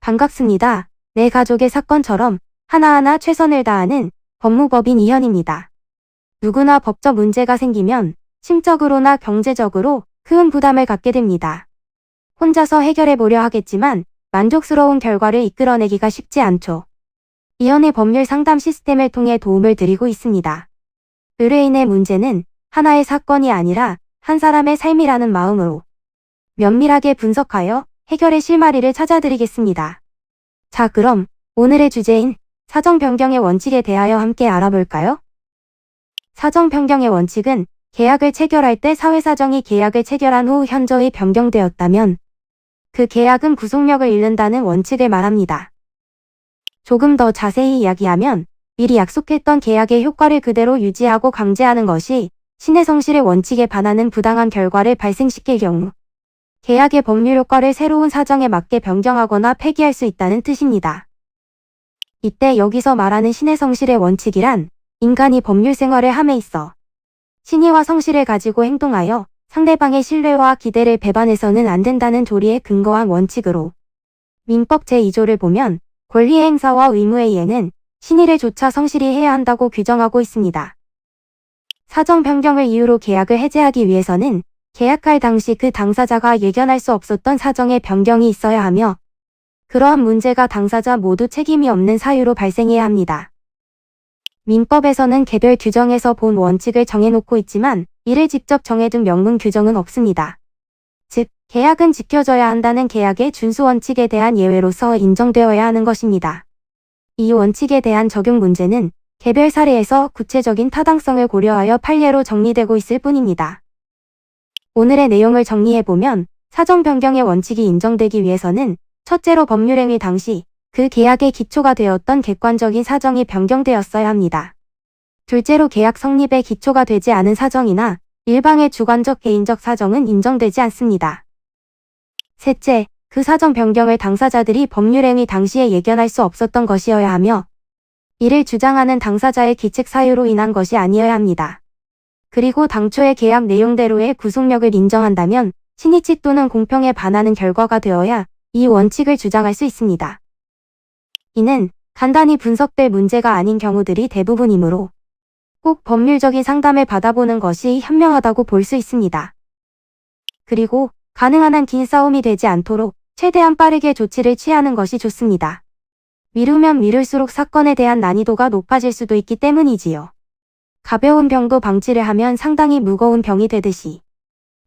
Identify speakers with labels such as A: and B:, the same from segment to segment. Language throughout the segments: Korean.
A: 반갑습니다. 내 가족의 사건처럼 하나하나 최선을 다하는 법무법인 이현입니다. 누구나 법적 문제가 생기면 심적으로나 경제적으로 큰 부담을 갖게 됩니다. 혼자서 해결해 보려 하겠지만 만족스러운 결과를 이끌어내기가 쉽지 않죠. 이현의 법률 상담 시스템을 통해 도움을 드리고 있습니다. 의뢰인의 문제는 하나의 사건이 아니라 한 사람의 삶이라는 마음으로 면밀하게 분석하여 해결의 실마리를 찾아드리겠습니다. 자, 그럼 오늘의 주제인 사정 변경의 원칙에 대하여 함께 알아볼까요? 사정 변경의 원칙은 계약을 체결할 때 사회사정이 계약을 체결한 후 현저히 변경되었다면 그 계약은 구속력을 잃는다는 원칙을 말합니다. 조금 더 자세히 이야기하면 미리 약속했던 계약의 효과를 그대로 유지하고 강제하는 것이 신의 성실의 원칙에 반하는 부당한 결과를 발생시킬 경우 계약의 법률 효과를 새로운 사정에 맞게 변경하거나 폐기할 수 있다는 뜻입니다. 이때 여기서 말하는 신의 성실의 원칙이란 인간이 법률 생활을 함에 있어 신의와 성실을 가지고 행동하여 상대방의 신뢰와 기대를 배반해서는 안 된다는 조리에 근거한 원칙으로 민법 제2조를 보면 권리의 행사와 의무의 이행은 신의를 조차 성실히 해야 한다고 규정하고 있습니다. 사정 변경을 이유로 계약을 해제하기 위해서는 계약할 당시 그 당사자가 예견할 수 없었던 사정의 변경이 있어야 하며 그러한 문제가 당사자 모두 책임이 없는 사유로 발생해야 합니다. 민법에서는 개별 규정에서 본 원칙을 정해놓고 있지만 이를 직접 정해둔 명문 규정은 없습니다. 즉, 계약은 지켜져야 한다는 계약의 준수 원칙에 대한 예외로서 인정되어야 하는 것입니다. 이 원칙에 대한 적용 문제는 개별 사례에서 구체적인 타당성을 고려하여 판례로 정리되고 있을 뿐입니다. 오늘의 내용을 정리해보면 사정 변경의 원칙이 인정되기 위해서는 첫째로 법률행위 당시 그 계약의 기초가 되었던 객관적인 사정이 변경되었어야 합니다. 둘째로 계약 성립의 기초가 되지 않은 사정이나 일방의 주관적 개인적 사정은 인정되지 않습니다. 셋째, 그 사정 변경을 당사자들이 법률행위 당시에 예견할 수 없었던 것이어야 하며 이를 주장하는 당사자의 기책 사유로 인한 것이 아니어야 합니다. 그리고 당초의 계약 내용대로의 구속력을 인정한다면 신의치 또는 공평에 반하는 결과가 되어야 이 원칙을 주장할 수 있습니다. 이는 간단히 분석될 문제가 아닌 경우들이 대부분이므로 꼭 법률적인 상담을 받아보는 것이 현명하다고 볼 수 있습니다. 그리고 가능한 한 긴 싸움이 되지 않도록 최대한 빠르게 조치를 취하는 것이 좋습니다. 미루면 미룰수록 사건에 대한 난이도가 높아질 수도 있기 때문이지요. 가벼운 병도 방치를 하면 상당히 무거운 병이 되듯이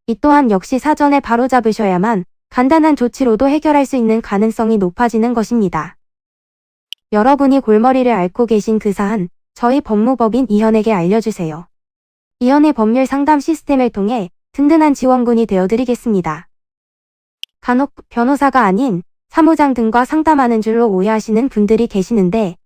A: 이 또한 역시 사전에 바로잡으셔야만 간단한 조치로도 해결할 수 있는 가능성이 높아지는 것입니다. 여러분이 골머리를 앓고 계신 그 사안, 저희 법무법인 이현에게 알려주세요. 이현의 법률 상담 시스템을 통해 든든한 지원군이 되어드리겠습니다. 간혹 변호사가 아닌 사무장 등과 상담하는 줄로 오해하시는 분들이 계시는데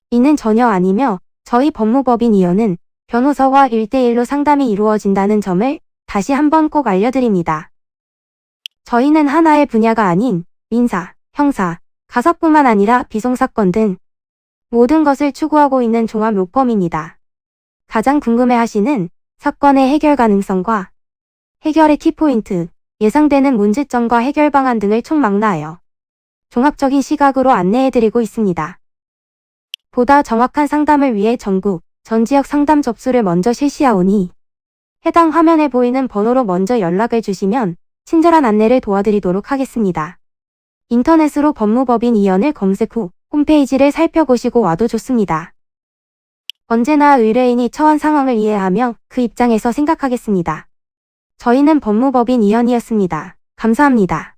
A: 이는 전혀 아니며 저희 법무법인 이현은 변호사와 1대1로 상담이 이루어진다는 점을 다시 한번 꼭 알려드립니다. 저희는 하나의 분야가 아닌 민사, 형사, 가사뿐만 아니라 비송사건 등 모든 것을 추구하고 있는 종합 로펌입니다. 가장 궁금해하시는 사건의 해결 가능성과 해결의 키포인트, 예상되는 문제점과 해결 방안 등을 총망라하여 종합적인 시각으로 안내해드리고 있습니다. 보다 정확한 상담을 위해 전국, 전 지역 상담 접수를 먼저 실시하오니 해당 화면에 보이는 번호로 먼저 연락을 주시면 친절한 안내를 도와드리도록 하겠습니다. 인터넷으로 법무법인 이현을 검색 후 홈페이지를 살펴보시고 와도 좋습니다. 언제나 의뢰인이 처한 상황을 이해하며 그 입장에서 생각하겠습니다. 저희는 법무법인 이현이었습니다. 감사합니다.